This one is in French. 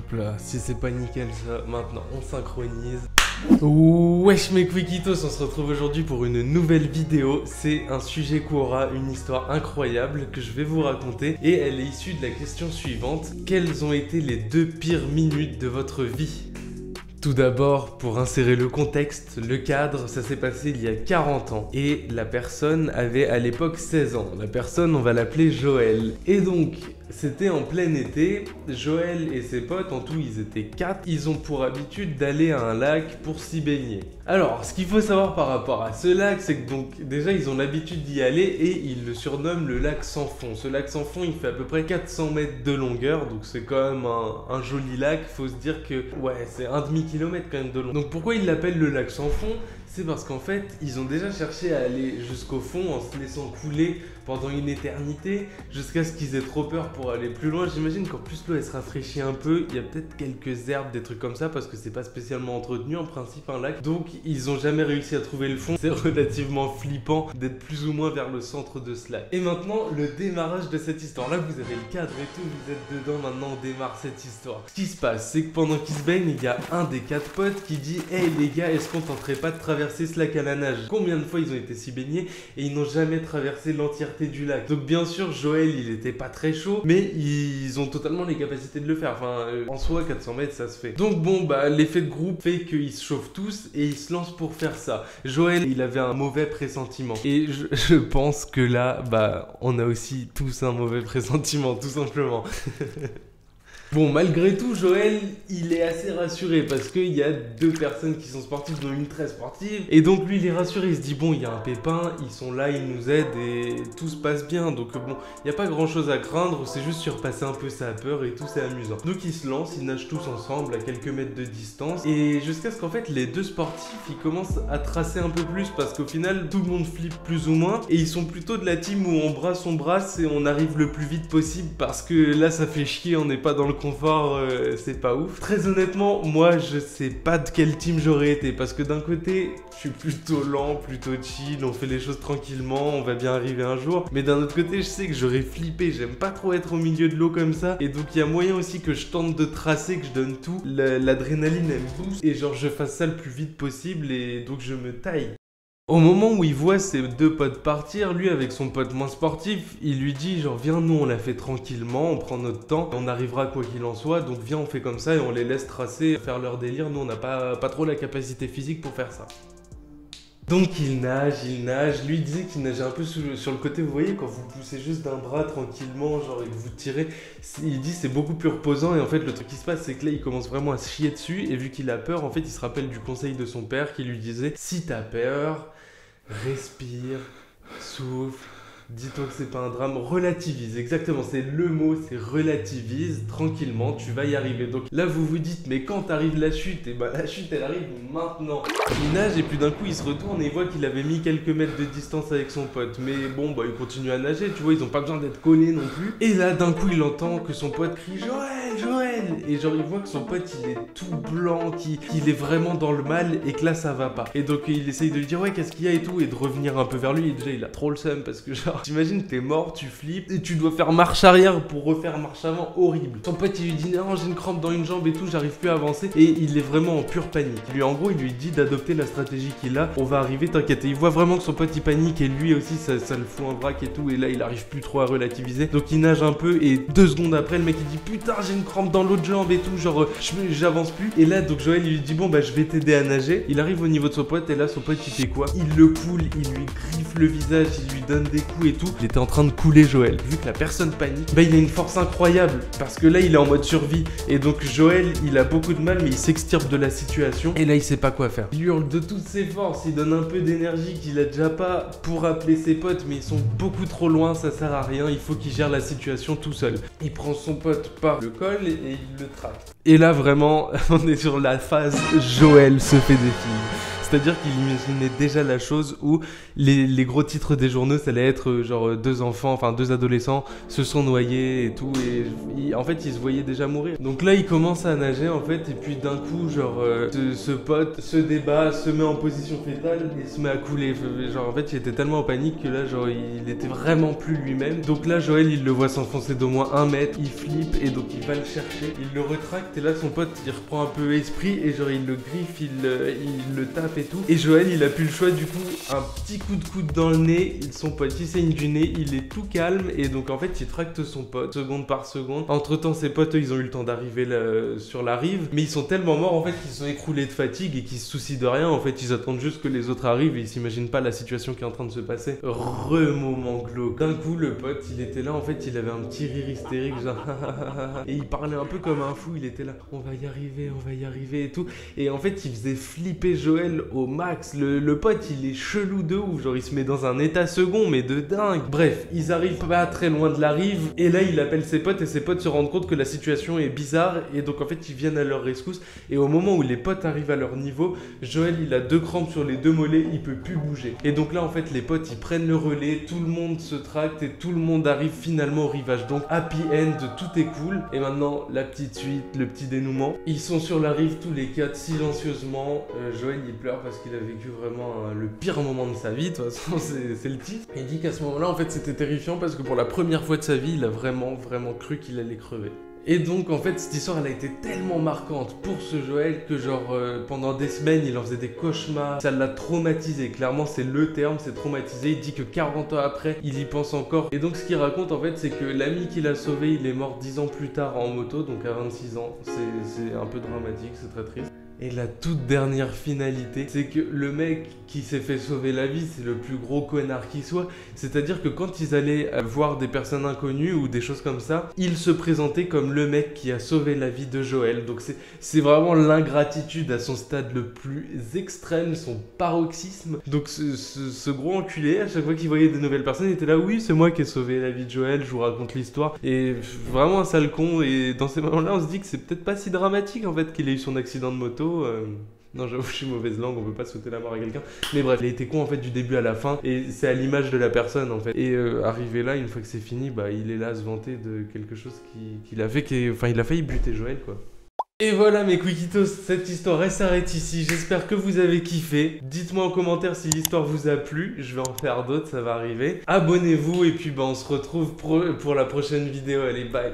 Hop là, si c'est pas nickel ça, maintenant on synchronise. Wesh mes Quickitos, on se retrouve aujourd'hui pour une nouvelle vidéo. C'est un sujet Quora, une histoire incroyable que je vais vous raconter. Et elle est issue de la question suivante. Quelles ont été les 2 pires minutes de votre vie ? Tout d'abord, pour insérer le contexte, le cadre, ça s'est passé il y a 40 ans. Et la personne avait à l'époque 16 ans. La personne, on va l'appeler Joël. Et donc, c'était en plein été. Joël et ses potes, en tout ils étaient 4, ils ont pour habitude d'aller à un lac pour s'y baigner. Alors, ce qu'il faut savoir par rapport à ce lac, c'est que donc déjà ils ont l'habitude d'y aller et ils le surnomment le lac sans fond. Ce lac sans fond, il fait à peu près 400 mètres de longueur, donc c'est quand même un joli lac. Faut se dire que, ouais, c'est un demi-kilomètre quand même de long. Donc pourquoi ils l'appellent le lac sans fond ? C'est parce qu'en fait, ils ont déjà cherché à aller jusqu'au fond en se laissant couler pendant une éternité, jusqu'à ce qu'ils aient trop peur pour aller plus loin. J'imagine qu'en plus l'eau elle se rafraîchit un peu, il y a peut-être quelques herbes, des trucs comme ça, parce que c'est pas spécialement entretenu en principe un lac. Donc ils ont jamais réussi à trouver le fond. C'est relativement flippant d'être plus ou moins vers le centre de ce lac. Et maintenant, le démarrage de cette histoire. Là, vous avez le cadre et tout, vous êtes dedans, maintenant on démarre cette histoire. Ce qui se passe, c'est que pendant qu'ils se baignent, il y a un des 4 potes qui dit « Hey les gars, est-ce qu'on tenterait pas de traverser ce lac à la nage ?» Combien de fois ils ont été s'y baigner et ils n'ont jamais traversé l'entièreté du lac. Donc bien sûr, Joël, il était pas très chaud, mais ils ont totalement les capacités de le faire. Enfin, en soi, 400 mètres, ça se fait. Donc bon, bah, l'effet de groupe fait qu'ils se chauffent tous et ils se lancent pour faire ça. Joël, il avait un mauvais pressentiment. Et je pense que là, bah, on a aussi tous un mauvais pressentiment, tout simplement. Bon, malgré tout, Joël, il est assez rassuré parce qu'il y a 2 personnes qui sont sportives, dont une très sportive. Et donc, lui, il est rassuré. Il se dit, bon, il y a un pépin, ils sont là, ils nous aident et tout se passe bien. Donc, bon, il n'y a pas grand-chose à craindre. C'est juste surpasser un peu sa peur et tout, c'est amusant. Donc, ils se lancent, ils nagent tous ensemble à quelques mètres de distance. Et jusqu'à ce qu'en fait, les 2 sportifs, ils commencent à tracer un peu plus parce qu'au final, tout le monde flippe plus ou moins. Et ils sont plutôt de la team où on brasse et on arrive le plus vite possible parce que là, ça fait chier, on n'est pas dans le confort, c'est pas ouf. Très honnêtement, moi je sais pas de quel team j'aurais été parce que d'un côté je suis plutôt lent, plutôt chill, on fait les choses tranquillement, on va bien arriver un jour, mais d'un autre côté je sais que j'aurais flippé, j'aime pas trop être au milieu de l'eau comme ça, et donc il y a moyen aussi que je tente de tracer, que je donne tout, l'adrénaline elle me booste et genre je fasse ça le plus vite possible et donc je me taille. Au moment où il voit ses 2 potes partir, lui avec son pote moins sportif, il lui dit genre viens, nous on l'a fait tranquillement, on prend notre temps, on arrivera quoi qu'il en soit, donc viens on fait comme ça et on les laisse tracer, faire leur délire, nous on n'a pas trop la capacité physique pour faire ça. Donc il nage, lui il disait qu'il nageait un peu sur le côté, vous voyez quand vous poussez juste d'un bras tranquillement, genre et que vous tirez, il dit c'est beaucoup plus reposant et en fait le truc qui se passe c'est que là il commence vraiment à se chier dessus et vu qu'il a peur, en fait il se rappelle du conseil de son père qui lui disait si t'as peur, respire, souffle, dis-toi que c'est pas un drame, relativise, exactement, c'est le mot, c'est relativise, tranquillement, tu vas y arriver. Donc là vous vous dites, mais quand arrive la chute, et bah la chute elle arrive maintenant. Il nage et puis d'un coup il se retourne et il voit qu'il avait mis quelques mètres de distance avec son pote. Mais bon bah il continue à nager, tu vois, ils ont pas besoin d'être collés non plus. Et là d'un coup il entend que son pote crie Joël, Joël. Et genre il voit que son pote il est tout blanc, qu'il est vraiment dans le mal et que là ça va pas. Et donc il essaye de lui dire ouais qu'est-ce qu'il y a et tout et de revenir un peu vers lui. Et déjà il a trop le seum parce que genre t'imagines t'es mort, tu flippes et tu dois faire marche arrière pour refaire marche avant, horrible. Son pote il lui dit non j'ai une crampe dans une jambe et tout, j'arrive plus à avancer et il est vraiment en pure panique. Lui en gros il lui dit d'adopter la stratégie qu'il a, on va arriver, t'inquiète. Et il voit vraiment que son pote il panique et lui aussi ça le fout en vrac et tout et là il arrive plus trop à relativiser. Donc il nage un peu et 2 secondes après le mec il dit putain j'ai une crampe dans l'autre jambe et tout, genre j'avance plus. Et là donc Joël il lui dit bon bah je vais t'aider à nager. Il arrive au niveau de son pote et là son pote il fait quoi? Il le coule, il lui griffe le visage, il lui donne des coups et tout. Il était en train de couler Joël. Vu que la personne panique, bah il a une force incroyable parce que là il est en mode survie et donc Joël il a beaucoup de mal mais il s'extirpe de la situation et là il sait pas quoi faire. Il hurle de toutes ses forces, il donne un peu d'énergie qu'il a déjà pas pour appeler ses potes mais ils sont beaucoup trop loin, ça sert à rien, il faut qu'il gère la situation tout seul. Il prend son pote par le col et il le traque. Et là vraiment on est sur la phase Joël se fait des filles. C'est-à-dire qu'il imaginait déjà la chose où les gros titres des journaux, ça allait être genre deux adolescents se sont noyés et tout, et en fait il se voyait déjà mourir. Donc là il commence à nager en fait, et puis d'un coup genre ce pote se débat, se met en position fétale et se met à couler. Genre en fait il était tellement en panique que là genre il était vraiment plus lui-même. Donc là Joël il le voit s'enfoncer d'au moins 1 mètre, il flippe et donc il va le chercher, il le retracte, et là son pote il reprend un peu esprit et genre il le griffe, il le tape et tout, et Joël il a plus le choix, du coup un petit coup de coude dans le nez, son pote il saigne du nez, il est tout calme, et donc en fait il tracte son pote seconde par seconde. Entre temps ses potes eux, ils ont eu le temps d'arriver sur la rive, mais ils sont tellement morts en fait qu'ils sont écroulés de fatigue et qu'ils se soucient de rien. En fait ils attendent juste que les autres arrivent et ils s'imaginent pas la situation qui est en train de se passer. Moment glauque. D'un coup le pote il était là, en fait il avait un petit rire hystérique genre et il parlait un peu comme un fou, il était là, on va y arriver et tout, et en fait il faisait flipper Joël au max. Le pote il est chelou de ouf, genre il se met dans un état second mais de dingue. Bref, ils arrivent pas très loin de la rive, et là il appelle ses potes, et ses potes se rendent compte que la situation est bizarre, et donc en fait ils viennent à leur rescousse. Et au moment où les potes arrivent à leur niveau, Joël il a 2 crampes sur les 2 mollets, il peut plus bouger. Et donc là en fait les potes ils prennent le relais, tout le monde se tracte et tout le monde arrive finalement au rivage. Donc happy end, tout est cool. Et maintenant la petite suite, le petit dénouement. Ils sont sur la rive tous les 4 silencieusement. Joël il pleure parce qu'il a vécu vraiment le pire moment de sa vie, de toute façon c'est le titre. Et il dit qu'à ce moment là en fait c'était terrifiant parce que pour la première fois de sa vie il a vraiment cru qu'il allait crever. Et donc en fait cette histoire elle a été tellement marquante pour ce Joël que genre pendant des semaines il en faisait des cauchemars, ça l'a traumatisé, clairement c'est le terme, c'est traumatisé. Il dit que 40 ans après il y pense encore. Et donc ce qu'il raconte en fait c'est que l'ami qui l'a sauvé il est mort 10 ans plus tard en moto, donc à 26 ans. C'est un peu dramatique, c'est très triste. Et la toute dernière finalité, c'est que le mec qui s'est fait sauver la vie, c'est le plus gros connard qui soit. C'est-à-dire que quand ils allaient voir des personnes inconnues ou des choses comme ça, il se présentait comme le mec qui a sauvé la vie de Joël. Donc c'est vraiment l'ingratitude à son stade le plus extrême, son paroxysme. Donc ce gros enculé, à chaque fois qu'il voyait de nouvelles personnes, il était là, oui c'est moi qui ai sauvé la vie de Joël, je vous raconte l'histoire. Et vraiment un sale con. Et dans ces moments-là on se dit que c'est peut-être pas si dramatique en fait qu'il ait eu son accident de moto. Non j'avoue je suis mauvaise langue, on peut pas souhaiter la mort à quelqu'un, mais bref, il a été con en fait du début à la fin, et c'est à l'image de la personne en fait. Et arrivé là, une fois que c'est fini, bah il est là à se vanter de quelque chose qu'il a fait, enfin il a failli buter Joël quoi. Et voilà mes Quiquitos, cette histoire elle s'arrête ici. J'espère que vous avez kiffé. Dites-moi en commentaire si l'histoire vous a plu. Je vais en faire d'autres, ça va arriver. Abonnez-vous et puis bah on se retrouve pour la prochaine vidéo. Allez, bye.